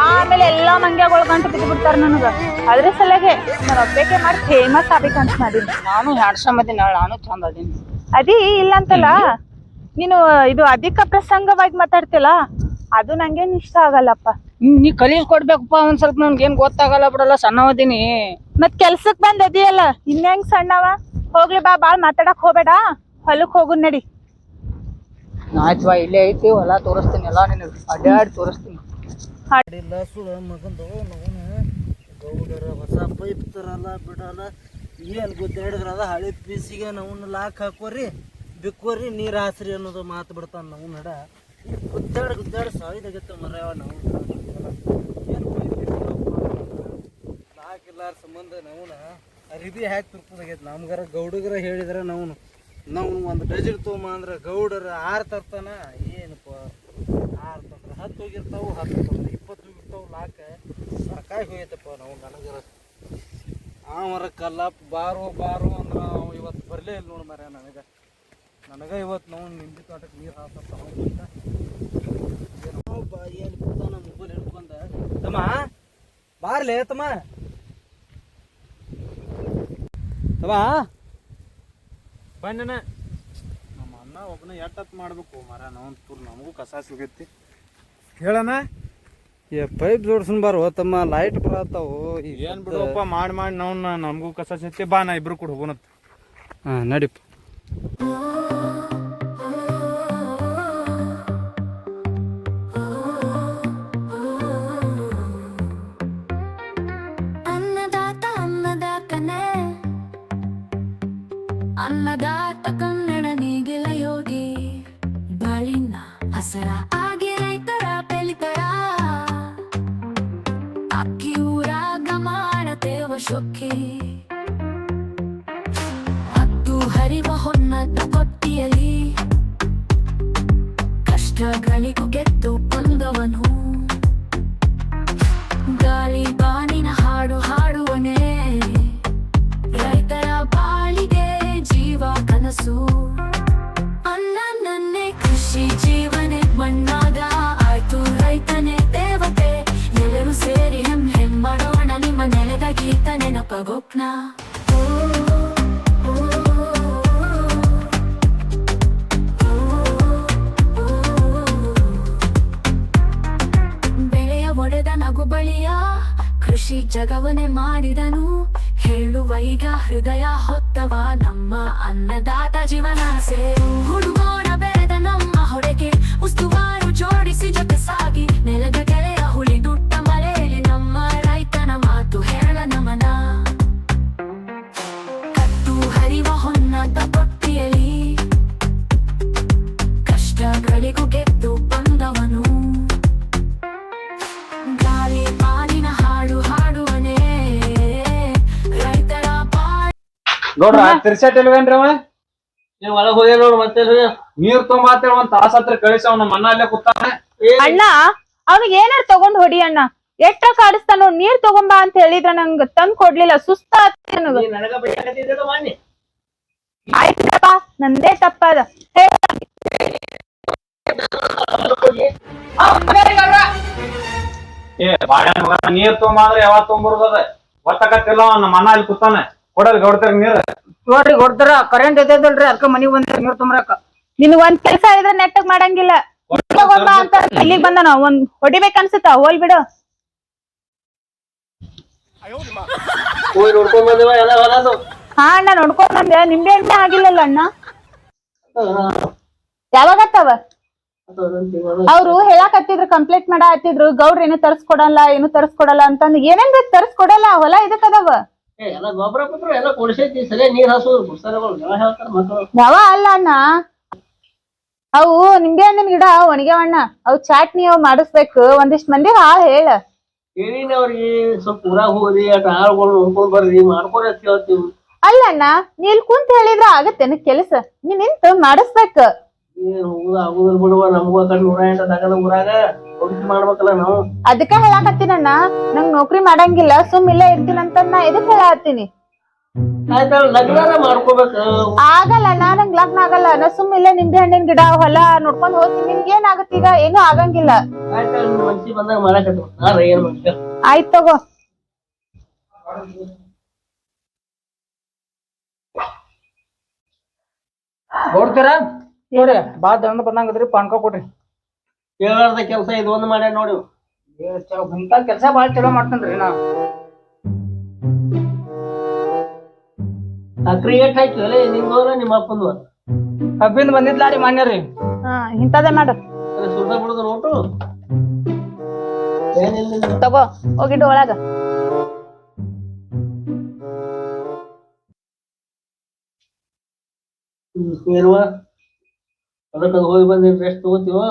ಆಮೇಲೆ ಎಲ್ಲಾ ಮಂಗ್ಯಾಗಳು ಗಂಟು ಬಿದ್ದು ಬಿಡ್ತಾರ ನನಗ. ಅದ್ರ ಸಲಗೆ ನಾನು ಒಬ್ಬೇಕೆ ಮಾಡಿ ಫೇಮಸ್ ಆಗ್ಬೇಕಂತ ಮಾಡಿದ್ದೆ. ನಾನು ಹ್ಯಾಂಡ್ಸಮ್ ಅದೀನಿ ನಾನು ಚಂದ ಅದೀನಿ. ಅದಿ ಇಲ್ಲ ಅಂತಲ್ಲ ನೀನು ಇದು ಅಧಿಕ ಪ್ರಸಂಗವಾಗಿ ಮಾತಾಡ್ತಿಲ್ಲ ಅದು ನಂಗೇನ್ ಇಷ್ಟ ಆಗಲ್ಲಪ್ಪ. ನೀ ಕಲೀಸ್ ಕೊಡ್ಬೇಕಪ್ಪ ಒಂದ್ ಸ್ವಲ್ಪ ನನ್ಗೆ ಏನ್ ಗೊತ್ತಾಗಲ್ಲ ಬಿಡಲ್ಲ ಸಣ್ಣವದೀನಿ. ಮತ್ ಕೆಲ್ಸಕ್ ಬಂದ್ ಅದಿಯಲ್ಲ ಇನ್ನೆಂಗ್ ಸಣ್ಣವ. ಹೋಗ್ಲಿ ಬಾ ಬಾಳ್ ಮಾತಾಡಕ್ ಹೋಗ್ಬೇಡ ಹೊಲಕ್ ಹೋಗುನ್ ನಡಿ. ಆಯ್ತು ಇಲ್ಲೇ ಐತಿ ಹೊಲ ತೋರಿಸ್ತೀನಿ ಎಲ್ಲಾ ನಿನಗೆ ಅಡ್ಡಾಡಿ ತೋರಿಸ್ತೀನಿ. ಮಗಂದು ಗೌಡರ ಹೊಸ ಪೈಪ್ ತರಲ್ಲ ಬಿಡಲ್ಲ ಏನ್ ಗುದ್ದಾಡಿದ್ರ ಅದ ಹಳೆ ಪೀಸಿಗೆ ನಾವು ಲಾಕ್ ಹಾಕೋರಿ ಬಿಕ್ಕೋರಿ ನೀರ್ ಹಾಸ್ರಿ ಅನ್ನೋದು ಮಾತು ಬಿಡ್ತಾನ. ನಾವು ನಡ ಗುದ್ದಾಡಿ ಸಾವಿದಾಗತ್ತ ಮರ್ಯಾವ ನಾವು ಏನು ಲಾಕ್ ಇಲ್ಲಾರ ಸಂಬಂಧ ನಾವುನ ಅರಿಬಿ ಹಾಕಿ ತುರ್ಪದಾಗೈತಿ. ನಮ್ಗಾರ ಗೌಡಗರ ಹೇಳಿದ್ರ ನಾವು ಒಂದು ಡಜನ್ ತೊಗೊಂಬ ಅಂದ್ರೆ ಗೌಡರ 6 ತರ್ತಾನ. ಏನಪ್ಪ 6 ತಂದ್ರೆ 10 ಹೋಗಿರ್ತಾವು 10 ತಂದ್ರೆ 20 ಹೋಗಿರ್ತಾವು. ಲಾಕ ಸಾಕಾಗಿ ಹೋಗೈತಪ್ಪ ನಾವು ನನಗರ. ಅವರ ಕಲ್ಲಪ್ಪ ಬಾರು ಅಂದ್ರೆ ನಾವು ಇವತ್ತು ಬರಲೇ ಇಲ್ಲ ನೋಡಿ ಮರ ನನಗೆ ಇವತ್ತು ನಾವು ನಿಂಬಿ ತೋಟಕ್ಕೆ ನೀರು ಹಾಕ್ತಾವ ಏನು ಬಿಡ್ತಾನ ಮೊಬೈಲ್ ಹಿಡ್ಕೊಂಡ. ತಮ್ಮ ಬಾರ್ಲೆ ತಮ್ಮ ಬಣ್ಣನ ನಮ್ಮ ಅಣ್ಣ ಒಬ್ಬನ ಎಟ್ಟತ್ ಮಾಡ್ಬೇಕು ಮರ ನಾವು ನಮಗೂ ಕಸ ಸಿಗೈತಿ ಹೇಳಣ. ಪೈಪ್ ಜೋಡ್ಸನ್ ಬಾರ ತಮ್ಮ ಲೈಟ್ ಬರತ್ತಾವು. ಏನ್ ಬಿಡುವಪ್ಪ ಮಾಡಿ ನಾವು ನಮಗೂ ಕಸ ಸಿಗ್ತಿ ಬಾ ನಾ ಇಬ್ರು ಕೂಡ ಹೋಗೋಣತ್. ಹಾಂ ನಡಿಪ್ಪ. ಅನ್ನದಾತ ಕನ್ನಡ ನೀಗ ರೈತರ ಬೆಳಿತಾರ ಅಕ್ಕಿ ಊರಾಗ ಮಾಡತೇವ ಶೊಕ್ಕಿ ಹತ್ತು ಹರಿವ ಹೊನ್ನದ ಕೊಟ್ಟಿಯಲಿ ಕಷ್ಟಗಳಿಗೂ ಗೆದ್ದು ಬಂದವನು ಗಾಳಿ ಬಾನಿನ ಹಾಡು ಹಾಡುವನೇ ರೈತರ ಬಾಳಿಗೆ ಜೀವ ಕನಸು ಅನ್ನ ನನ್ನೇ ಕೃಷಿ ಜೀವನೆ ಮಣ್ಣಾದ ಆಯ್ತು ರೈತನೇ ದೇವತೆ ಎಲ್ಲರೂ ಸೇರಿ ಹೆಮ್ಮಡೋಣ ನಿಮ್ಮ ನೆಲದ ಗೀತ ನೆನಪಗೋಪ್ನ ಬೆಳೆಯ ಒಡೆದ ನಗು ಬಳಿಯ ಕೃಷಿ ಜಗವನೆ ಮಾಡಿದನು ಹೇಳುವ ಈಗ ಹೃದಯ ಹೊತ್ತವ ನಮ್ಮ ಅನ್ನದಾತ ಜೀವನ ಸೇರು ಹುಡುಗೋಣ ಬೆಳೆದ ನಮ್ಮ ಹೊಡೆಗೆ ಉಸ್ತುವಾರು ಜೋಡಿಸಿ ಜೊತೆ ಸಾಗಿ ನೆಲದ ಗೆಳೆಯ ಹುಳಿ ದುಟ್ಟ ಮಳೆಯಲ್ಲಿ ನಮ್ಮ ರೈತನ ಮಾತು ಹೇಳ ನಮನ ಕತ್ತು ಹರಿವ ಹೊನ್ನದ ಪೊಟ್ಟಿಯಲಿ ಕಷ್ಟಗಳಿಗೂ ಗೆದ್ದು ಬಂದವನು ಗಾಳಿ ಬಾನಿನ ಹಾಡು ಹಾಡುವನೇ ರೈತರ ನೋಡ್ರ ತಿರ್ಸಟ್ ಇಲ್ವೇನ್ರಿ ಅವ ನೀವ್ ಒಳಗ್ ಹೋಗ್ಯ ನೋಡು ಮತ್ತೆ ನೀರ್ ತೊಂಬತ್ತೇಳ ಒಂದ್ ತಾಸ ಹತ್ರ ಕಳಿಸಿ ಅವ್ನ ಮನ್ನ ಅಲ್ಲೇ ಕೂತಾನ. ಅಣ್ಣ ಅವ್ನಿಗೆ ಏನಾರ ತಗೊಂಡ್ ಹೊಡಿ ಅಣ್ಣ ಎಷ್ಟ ಕಾಡಿಸ್ತಾನೋ ನೀರ್ ತಗೊಂಬಾ ಅಂತ ಹೇಳಿದ್ರ ನಂಗ ತಂದ್ ಕೊಡ್ಲಿಲ್ಲ ಸುಸ್ತ ನನಗ ನನಗ ಬೈಯಾಕತ್ತಿದ್ದಲ್ಲ ಮಾನ್ಯ ಆಯ್ತಪ್ಪ ನಂದೇ ತಪ್ಪದ ಏ ಬಾಡ್ಯಾನ ಮಗ ನೀರ್ ತೊಂಬ ಅಂದ್ರೆ ಯಾವತ್ ತೊಂಬರುದ ಒತ್ತಕತ್ತಿಲ್ಲ ಅವ್ನ ಮನ್ನ ಅಲ್ಲಿ ಕೂತಾನ ಕೊಡಲ್ ಗೌಡ್ತಾರ ನೀರ್ ನೋಡ್ರಿ ಹೊಡ್ತಾರ ಕರೆಂಟ್ ಇದ್ದಲ್ರಿ ಅದಕ್ಕ ಮನಿಗ್ ಬಂದ್ರ ನೀರ್ ತುಂಬರಾಕ ನಿನ್ ಒಂದ್ ಕೆಲ್ಸ ಇದ್ರೆ ನೆಟ್ಟಗ್ ಮಾಡಂಗಿಲ್ಲ ತಗೊಂಬಾ ಅಂತ ಇಲ್ಲಿಗ್ ಬಂದಾನ ಒಂದ್ ಹೊಡಿಬೇಕ ಅನ್ಸುತ್ತ ಹೋಲ್ ಬಿಡು ಹೋಗಿ ನೋಡ್ಕೊಂಡ್ ಬಂದಿವ ಎಲ್ಲ ಹೊಲದು ಹಾ ಅಣ್ಣ ನೋಡ್ಕೊಂಡ್ ಬಂದೆ ನಿಂಬೆ ಹಣ್ಣೆ ಆಗಿಲ್ಲಲ್ಲ ಅಣ್ಣ ಯಾವಾಗತ್ತವ ಅವ್ರು ಹೇಳಾಕತ್ತಿದ್ರು ಕಂಪ್ಲೇಂಟ್ ಮಾಡಾಕತ್ತಿದ್ರು ಗೌಡ್ರ ಏನು ತರ್ಸ್ಕೊಡಲ್ಲ ಅಂತಂದ್ ಏನೇನ್ ಬೇಕು ತರ್ಸ್ಕೊಡಲ್ಲ ಹೊಲ ಇದಕ್ಕದಾವ ಎಲ್ಲ ಗೊಬ್ಬರ ಪತ್ರ ಎಲ್ಲ ಕೊಡ್ಸೈತಿ ಸರಿ ನೀರ್ ಹಾಸೋದು ಪುಸ್ತಕಗಳು ಯಾವ ಹೇಳ್ತಾರ ಮಕ್ಕಳು ಯಾವ ಅಲ್ಲ ಅಣ್ಣ ಅವು ನಿಂಬೆ ಹಣ್ಣಿನ ಗಿಡ ಒಣಗ್ಯಾವಣ್ಣ ಅವು ಚಾಟ್ನಿ ಅವ್ ಮಾಡಿಸ್ಬೇಕು ಒಂದಿಷ್ಟ್ ಮಂದಿ ಹೇಳ ಹೇಳಿನ ಅವ್ರಿಗೆ ಸ್ವಲ್ಪ ಊರಾಗ ಹೋಗ್ರಿ ಅಟ್ ಆಳ್ಗಳು ನೋಡ್ಕೊಂಡ್ ಬರ್ರಿ ಮಾಡ್ಕೊರಿ ಅಂತ ಹೇಳ್ತೀವಿ ಅಲ್ಲಣ್ಣ ನೀ ಇಲ್ಲಿ ಕುಂತ ಹೇಳಿದ್ರ ಆಗತ್ತೇನ ಕೆಲಸ ನೀ ನಿಂತು ಮಾಡಿಸ್ಬೇಕ ಏನ್ ಹೋಗುದ ಆಗುದಿಲ್ಲ ಬಿಡುವ ನಮಗೂ ಆ ಕಡೆ 108 ತಗದ ಊರಾಗ ಹೋಗಿ ಮಾಡ್ಬೇಕಲ್ಲ ನಾವು ಅದಕ್ಕ ಹೇಳಾಕತ್ತೀನಣ್ಣ ನಂಗ್ ನೌಕರಿ ಮಾಡಂಗಿಲ್ಲ ಸುಮ್ ಇಲ್ಲೇ ಇರ್ತೀನಿ ಅಂತ ನಾ ಇದಕ್ ಹೇಳಾಕತ್ತೀನಿ ಆಯ್ತ ಲಗ್ನ ಮಾಡ್ಕೋಬೇಕು ಆಗಲ್ಲ ನಂಗ್ ಲಗ್ನ ಆಗಲ್ಲ ನಾ ಸುಮ್ ಇಲ್ಲೇ ನಿಂಬೆ ಹಣ್ಣಿನ ಗಿಡ ಹೊಲ ನೋಡ್ಕೊಂಡ್ ಹೋಗ್ತೀನಿ ನಿಮ್ಗೆ ಏನ್ ಆಗತ್ತ ಈಗ ಏನು ಆಗಂಗಿಲ್ಲ ಆಯ್ತ ಮನ್ಸಿಗೆ ಬಂದಾಗ ಮಾಡಕತ್ತ ನಾರ ಏನ್ ಮಾಡ್ತೀವಿ ಆಯ್ತ್ ತಗೋ ಗೌಡ್ತಾರ ನೋಡ್ರಿ ಬಾ ದಂಡ ಬಂದಂಗದ್ರಿ ಪಾನ್ಕ ಕೊಡ್ರಿ ಕೇಳಾರ್ದ ಕೆಲಸ ಇದು ಒಂದು ಮಾಡ್ಯಾರ ನೋಡಿ ಇಂತ ಕೆಲ್ಸ ಬಾಳ ಚಲೋ ಮಾಡ್ತೇನ್ರಿ ನಾ ಕ್ರಿಯೇಟ್ ಆಯ್ತು ಅಲ್ಲೇ ನಿಮ್ದೋರ ನಿಮ್ಮ ಅಪ್ಪಂದು ಕಬ್ಬಿಂದ ಬಂದಿದ್ಲಾರಿ ಮಾನ್ಯರಿ ಹಾ ಇಂತದೇ ಮಾಡು ಸುಳ್ದ ಬಿಡುದು ನೋಟು ಏನಿಲ್ಲ ತಗೋ ಹೋಗಿಟ್ಟು ಒಳಗ ಏನುವ ಅದಕ್ಕೆ ಹೋಗಿ ಬಂದು ರೆಸ್ಟ್ ತಗೋತೀವ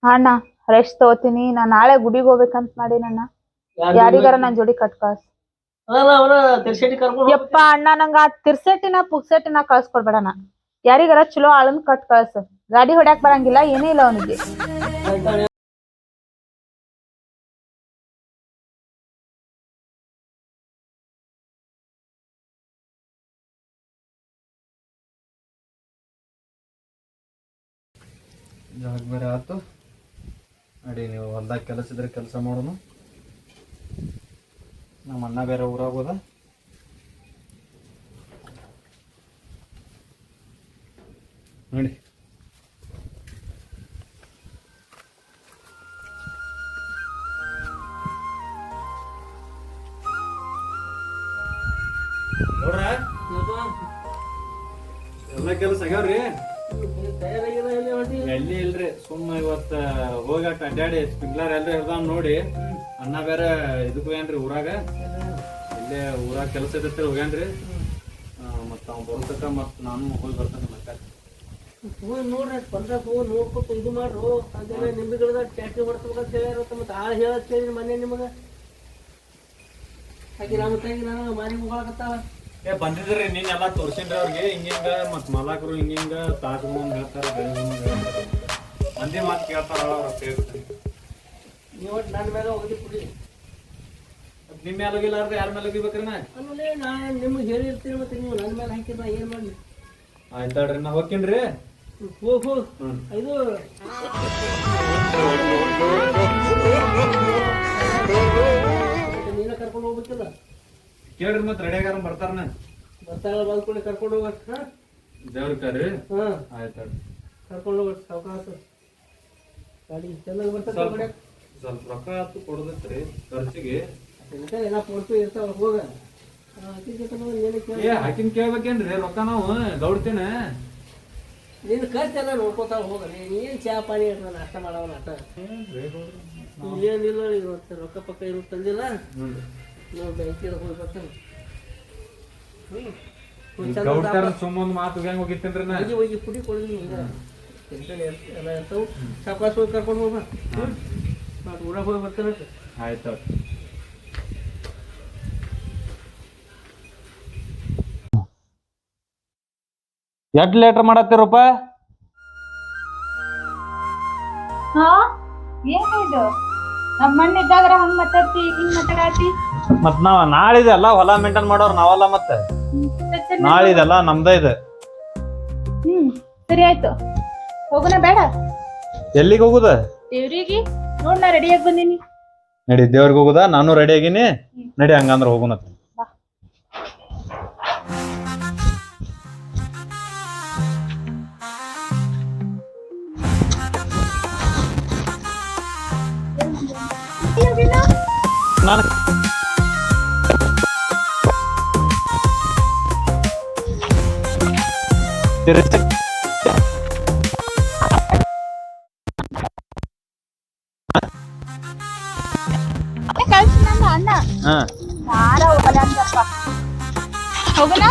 ಅಣ್ಣ ರೆಸ್ಟ್ ತಗೋತೀನಿ ನಾ ನಾಳೆ ಗುಡಿಗೆ ಹೋಗ್ಬೇಕಂತ ಮಾಡಿ ನನ್ನ ಯಾರಿಗಾರ ನನ್ ಜೋಡಿ ಕಟ್ ಕಳ್ಸ ಅದಲ್ಲ ಅವರ ತಿರ್ಸೇಟಿ ಕರ್ಕೊಂಡು ಯಪ್ಪ ಅಣ್ಣ ನಂಗ ಆ ತಿರ್ಸೆಟಿನ ಪುಕ್ಸೆಟಿನ ಕಳ್ಸ್ಕೊಡ್ಬೇಡಣ್ಣ ಯಾರಿಗಾರ ಚಲೋ ಆಳನ್ ಕಟ್ ಕಳ್ಸ ಗಾಡಿ ಹೊಡ್ಯಾಕ್ ಬರಂಗಿಲ್ಲ ಏನೇ ಇಲ್ಲ ಅವನಿಗೆ ಜಾಗ ಬೇರೆ ಆಯ್ತು ನಡಿ ನೀವು ಹೊಲ್ದಾಗ ಕೆಲಸ ಇದ್ರೆ ಕೆಲಸ ಮಾಡೋಣ ನಮ್ಮ ಅಣ್ಣ ಬೇರೆ ಊರಾಗ ಹೋದ ನೋಡಿ ನೋಡ್ರ ಎಲ್ಲ ಕೆಲಸ ಆಗ್ಯಾವ್ರಿ ಎಲ್ಲಿ ಇಲ್ರಿ ಸುಮ್ಮ ಇವತ್ತ ಹೋಗಾಟ ಅಡ್ಡಾಡಿ ಸ್ಪ್ರಿಂಕ್ಲರ್ ಎಲ್ರಿ ಇರ್ದಾವ್ ನೋಡಿ ಅಣ್ಣ ಬೇರೆ ಇದಕ್ ಹೋಗ್ಯಾನ್ರಿ ಊರಾಗ ಇಲ್ಲೇ ಊರಾಗ ಕೆಲಸ ಇರುತ್ತೆ ಹೋಗ್ಯಾನ್ರಿ ಮತ್ತ ಅವ್ನ ಬರ್ತಕ್ಕ ಮತ್ ನಾನು ಹೋಗಿ ಬರ್ತೇನೆ ಮತ್ತೆ ಹೋಗಿ ನೋಡ್ರಿ ಬಂದಾಗ ಹೋಗಿ ನೋಡ್ಕೊತ ಇದು ಮಾಡ್ರು ಅದೇನ ನಿಂಬೆ ಗಿಡದಾಗ ಟ್ಯಾಕ್ಟ್ರಿ ಹೊಡ್ಸ್ಬೇಕಂತ ಹೇಳ್ಯಾರ ಮತ್ತೆ ಆಳು ಹೇಳತ್ ಹೇಳಿ ಮನೆ ನಿಮಗೆ ಹಾಗೆ ನಮ್ಮ ತಂಗಿ ನಾನು ಮಾರಿ ಹೋಗಕತ್ತಾವ ಬಂದಿದ್ರಿ ನೀನ್ ಎಲ್ಲಾ ತೋರ್ಸಿನ್ರಿ ಅವ್ರಿಗೆ ಹಿಂಗಿಂಗ ಮತ್ ಮಲಾಕರು ಹಿಂಗಿಂಗ ತಾಜ್ಮಹಲ್ ಹೇಳ್ತಾರ ಮಂದಿ ಮಾತು ಕೇಳ್ತಾರ ನೀವು ಒಟ್ಟು ನನ್ನ ಮೇಲೆ ಹೋಗಿ ಕುಡಿ ನಿಮ್ ಮೇಲೆ ಹೋಗಿಲ್ಲಾರ್ದ ಯಾರ ಮೇಲೆ ಹೋಗಿಬೇಕ್ರಿ ನಾ ಆಮೇಲೆ ನಾನು ನಿಮ್ಗೆ ಹೇಳಿರ್ತೀನಿ ಮತ್ತೆ ನೀವು ನನ್ನ ಮೇಲೆ ಹಾಕಿದ್ರೆ ನಾ ಏನು ಮಾಡಲಿ ಆಯ್ತಾಳ್ರಿ ನಾ ಹೋಗ್ತೀನ್ರಿ ಹೋಗು ಇದು ನೀನ ಕರ್ಕೊಂಡು ಹೋಗ್ಬೇಕಿಲ್ಲ ಕೇಳ್ರಿ ಮತ್ ರೆಡಿ ಆಗಾರ ಬರ್ತಾರನ ಬರ್ತಾಳ ಬಂದ್ಕೊಂಡು ಕರ್ಕೊಂಡು ಹೋಗ ದೇವ್ರ ಕರ್ರಿ ಹಾ ಆಯ್ತಾಳ್ರಿ ಕರ್ಕೊಂಡು ಹೋಗ ಸಾವಕಾಶ ಗಾಡಿ ಚೆನ್ನಾಗಿ ಬರ್ತಾರೆ ಸ್ವಲ್ಪ ರೊಕ್ಕ ಹತ್ತು ಕೊಡದತ್ರಿ ಖರ್ಚಿಗೆ ಎಲ್ಲ ಫೋನ್ ಪೇ ಇರ್ತಾವ ಹೋಗ ಏ ಹಾಕಿನ್ ಕೇಳ್ಬೇಕೇನ್ರಿ ರೊಕ್ಕ ನಾವು ಗೌಡ್ತೇನ ನಿನ್ನ ಖರ್ಚೆಲ್ಲ ನೋಡ್ಕೋತಾವ ಹೋಗ್ರಿ ನೀನ್ ಚಾ ಪಾನಿ ಇರ್ತಾವ ನಾಷ್ಟ ಮಾಡವ ನಾಟ ಏನಿಲ್ಲ ಇವತ್ತು ರೊಕ್ಕ ಪಕ್ಕ ಇರೋ ತಂದಿಲ್ಲ ನಾವು ಬ್ಯಾಂಕಿಗೆ ಹೋಗಿ ಬರ್ತಾನೆ ಗೌಡ್ತಾರ ಸುಮ್ಮೊಂದ್ ಮಾತು ಹೆಂಗ್ ಹೋಗಿತ್ತೇನ್ರಿ ನಾ ಹೋಗಿ ಪುಡಿ ಕೊಡಿದ್ವಿ ಎಲ್ಲ ಇರ್ತಾವ ಸಾವಕಾಶ ಹೋಗಿ ಕರ್ಕೊಂಡು ಹೋಗ ಊರಾಗ ಹೋಗಿ ಬರ್ತಾನೆ ಆಯ್ತು ಎಷ್ಟ್ ಲೇಟ್ರ್ ಮಾಡತ್ತೀರಪ್ಪ ಹಾ ಏನಿದು ನಮ್ಮ ಮಣ್ಣ ಇದ್ದಾಗ ಹಂಗ ಮಾತಾಡ್ತಿ ಹಿಂಗ್ ಮಾತಾಡತಿ ಮತ್ ನಾವ್ ನಾಳಿದೆಲ್ಲ ಹೊಲ ಮೇಂಟೈನ್ ಮಾಡೋರ್ ನಾವಲ್ಲ ಮತ್ತೆ ನಾಳಿದೆಲ್ಲ ನಮ್ದ ಇದೆ ಸರಿ ಆಯ್ತು ಹೋಗೋಣ ಬೇಡ ಎಲ್ಲಿಗೆ ಹೋಗುದ ದೇವ್ರಿಗೆ ನೋಡ್ ನಾ ರೆಡಿಯಾಗಿ ಬಂದೀನಿ ನಡಿ ದೇವ್ರಿಗೆ ಹೋಗುದ ನಾನು ರೆಡಿ ಆಗಿನಿ ನಡಿ ಹಂಗಂದ್ರ ಹೋಗುನತ್ ನಾನು ಕಳ್ಸಿ ನನ್ನ ಅಣ್ಣ ಹಾ ಯಾರ ಹೋಗಲ್ಲ ಅಂತಪ್ಪ ಹೋಗೋಣ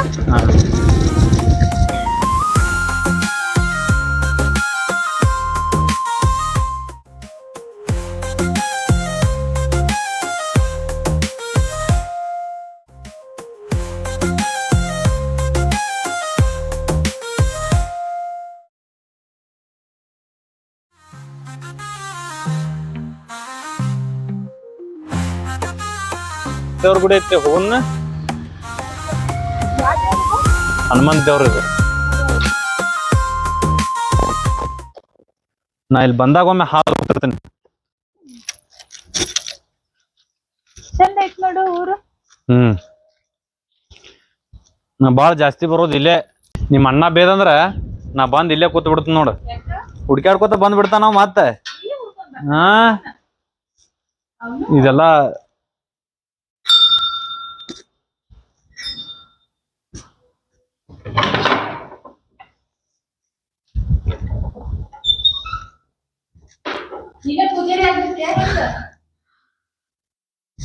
ದೇವ್ರ ಗುಡಿ ಐತಿ ಹೋಗುನ್ನ ಹನುಮಂತ ದೇವ್ರ ಇದು ನಾ ಇಲ್ಲಿ ಬಂದಾಗ ಒಮ್ಮೆ ಹಾಲು ಹೋಗ್ತಿರ್ತೀನಿ ಚಂದ ಐತ್ ನೋಡು ಊರು ನಾ ಬಾಳ ಜಾಸ್ತಿ ಬರೋದು ಇಲ್ಲೇ ನಿಮ್ಮ ಅಣ್ಣ ಬೇದಂದ್ರ ನಾ ಬಂದ್ ಇಲ್ಲೇ ಕೂತ್ ಬಿಡ್ತೀನಿ ನೋಡು ಹುಡ್ಕ್ಯಾಡ್ಕೋತ ಬಂದ್ ಬಿಡ್ತಾನ ಮತ್ತೆ ಹಾ ಇದೆಲ್ಲ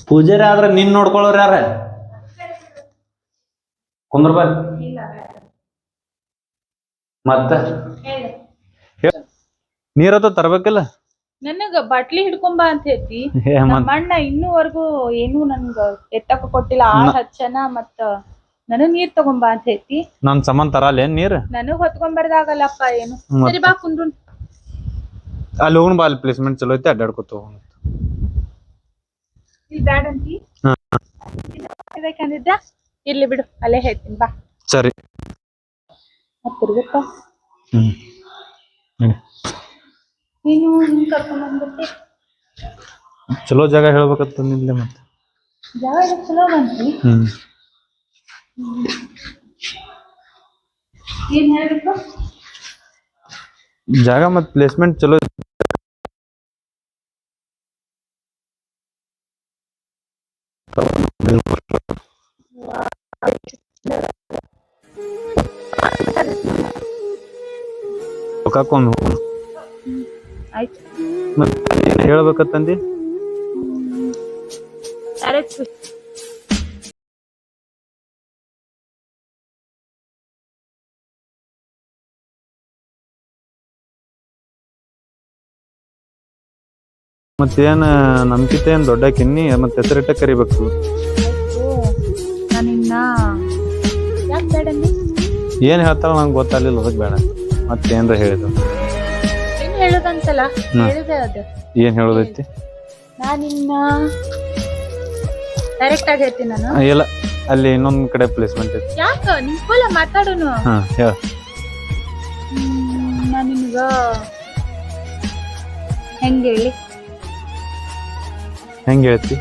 ಪೂಜಾರಿ ಆದ್ರ ನೀನ್ ನೋಡ್ಕೊಳ್ಳೋರ್ ಯಾರ ಕುಂದ್ರ ಬಾ ಮತ್ತ ನೀರತ್ತ ತರ್ಬೇಕಿಲ್ಲ ನನಗ ಬಾಟ್ಲಿ ಹಿಡ್ಕೊಂಬ ಅಂತ ಹೇಳ್ತಿ ನಮ್ಮ ಅಣ್ಣ ಇನ್ನೂವರೆಗೂ ಏನು ನನ್ಗ ಎತ್ತಕ ಕೊಟ್ಟಿಲ್ಲ ಆಳ್ ಹಚ್ಚನ ಮತ್ತ ನನಗ್ ನೀರ್ ತಗೊಂಬ ಅಂತ ಹೇಳ್ತಿ ನನ್ ಸಂಬಂಧ ತರಲ್ಲ ಏನ್ ನೀರ್ ನನಗ್ ಹೊತ್ಕೊಂಬರ್ದಾಗಲ್ಲಪ್ಪ ಏನು ಸರಿ ಬಾ ಕುಂದ್ರು ಅಲ್ಲಿ ಹೋಗೋಣ ಬಾ ಅಲ್ಲಿ ಪ್ಲೇಸ್ಮೆಂಟ್ ಚಲೋ ಐತಿ ಅಡ್ಡಾಡ್ಕೊತ ಹೋಗೋಣ ಇಲ್ಲಿ ಬ್ಯಾಡ ಅಂತಿ ಬೇಕಂದಿದ್ದ ಇರ್ಲಿ ಬಿಡು ಅಲ್ಲೇ ಹೇಳ್ತೀನಿ ಬಾ ಸರಿ ತಿರ್ಗುತ್ತ ನೀನು ಹಿಂಗ್ ಕರ್ಕೊಂಡ್ ಬಂದ್ಬಿಟ್ಟೆ ಚಲೋ ಜಾಗ ಹೇಳ್ಬೇಕಂತಂದಿಲ್ಲ ಮತ್ತೆ ಜಾಗ ಚಲೋ ಬಂತಿ ಏನ್ ಹೇಳ್ಬೇಕು ಜಾಗ ಮತ್ ಪ್ಲೇಸ್ಮೆಂಟ್ ಚಲೋ ಆಯ್ತು ಹೇಳ್ಬೇಕಂತಂದಿ ಡೈರೆಕ್ಟ್ ಮತ್ತೇನು ನಮ್ಕಿತ ಏನು ದೊಡ್ಡ ಕಿನ್ನಿ ಮತ್ತೆ ಹೆಸರಿಟ್ಟ ಕರಿಬೇಕು. ನಾನಿನ್ನ ಯಾಕೆ ಬೇಡಂದಿ? ಏನು ಹೇಳ್ತಾಳ ನಂಗೆ ಗೊತ್ತಾಗಲಿಲ್ಲ, ಅದಕ್ಕೆ ಬೇಡ. ಮತ್ತೇನ್ರ ಹೇಳಿದ್ರು ಏನ್ ಹೇಳುದಂತಲ್ಲ ಹೇಳಿದೆ ಅದು. ಏನು ಹೇಳೋದೈತಿ? ನಾನಿನ್ನ ಡೈರೆಕ್ಟ್ ಆಗಿ ಹೇಳ್ತೀನಿ ನಾನು. ಇಲ್ಲ, ಅಲ್ಲಿ ಇನ್ನೊಂದ್ ಕಡೆ ಪ್ಲೇಸ್ಮೆಂಟ್ ಐತಿ. ಯಾಕ ನಿಂಪಲ್ಲ ಮಾತಾಡೋನು. ಹಾ ಹೇಳ. ನಾನು ನಿಮ್ಗ ಹೆಂಗ ಹೇಳಿ? ಹೆಂಗೆ ಹೇಳ್ತಿ?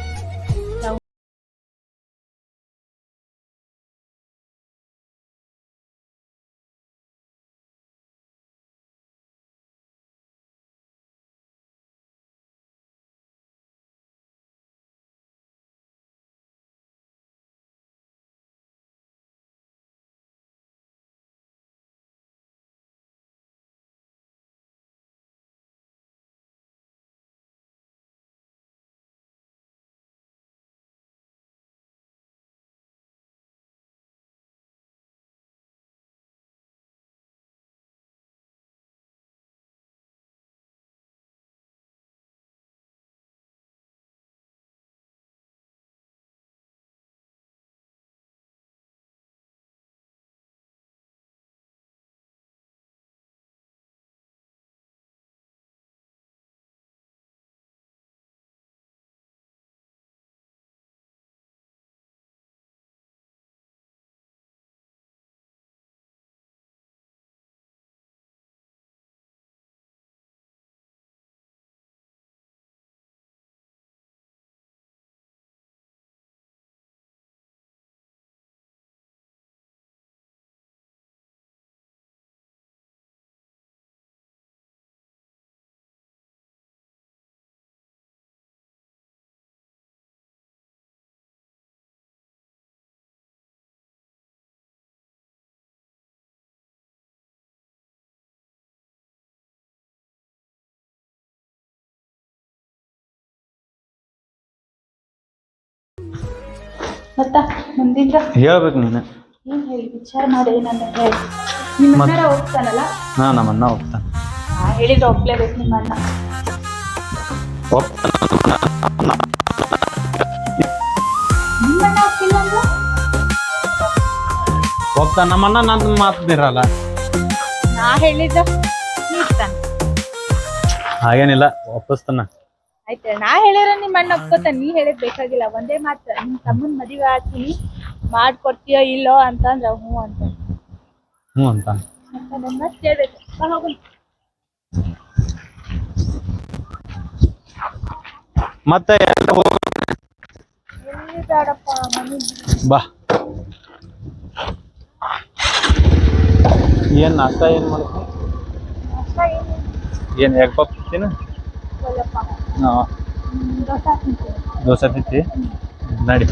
ಮತ್ತ ಮುಂದಿಂದ ಹೇಳ್ಬೇಕು ನೀನು. ಏನ್ ಹೇಳಿ ವಿಚಾರ ಮಾಡಿ ಏನಂತ ಹೇಳಿ. ನಿಮ್ಮ ಅಣ್ಣಾರ ಹೋಗ್ತಾನಲ್ಲ? ನಮ್ಮ ಅಣ್ಣ ಹೋಗ್ತಾನೆ. ಹೇಳಿದ್ರೆ ಒಪ್ಲೇಬೇಕು ನಿಮ್ಮ ಅಣ್ಣ. ನಿಮ್ಮ ಅಣ್ಣ ಹೋಗ್ತಿಲ್ಲ ಅಂದ್ರ? ಹೋಗ್ತಾನ ನಮ್ಮ ಅಣ್ಣ, ನನ್ನ ಮಾತಿರಲ್ಲ. ನಾ ಹೇಳಿದ್ದ ನೀಡ್ತಾನ. ಹಾಗೇನಿಲ್ಲ, ಒಪ್ಪಿಸ್ತಾನ. ಆಯ್ತ, ನಾ ಹೇಳಿರ ನಿಮ್ಮ ಅಣ್ಣ ಒಪ್ಕೋತಾನ. ನೀ ಹೇಳಿದ್ ಬೇಕಾಗಿಲ್ಲ. ಒಂದೇ ಮಾತ್ರ, ನಿಮ್ ತಮ್ಮನ್ ಮದುವೆ ಆಗ್ತೀನಿ ಮಾಡ್ಕೊಡ್ತೀಯೋ ಇಲ್ಲೋ ಅಂತಂದ್ರ ಹ್ಞೂ ಅಂತ. ಹ್ಞೂ ಅಂತ ಮತ್ತೆ ಹೇಳ್ಬೇಕು. ಹೋಗೋಣ. ಮತ್ತೆ ಎಲ್ಲಿ ಬೇಡಪ್ಪ, ಮನೆ ಬಾ. ಏನ್ ನಾಷ್ಟ ಏನ್ ಮಾಡ್ತೀನಿ? ಅಷ್ಟ ಏನ್ ಎಗ್ ಪಪ್ ತಿಂತೀನಿ. ಏನಿಲ್ಲಪ್ಪ. ದೋಸೆ ತಿಂತಿ ನಡಿ.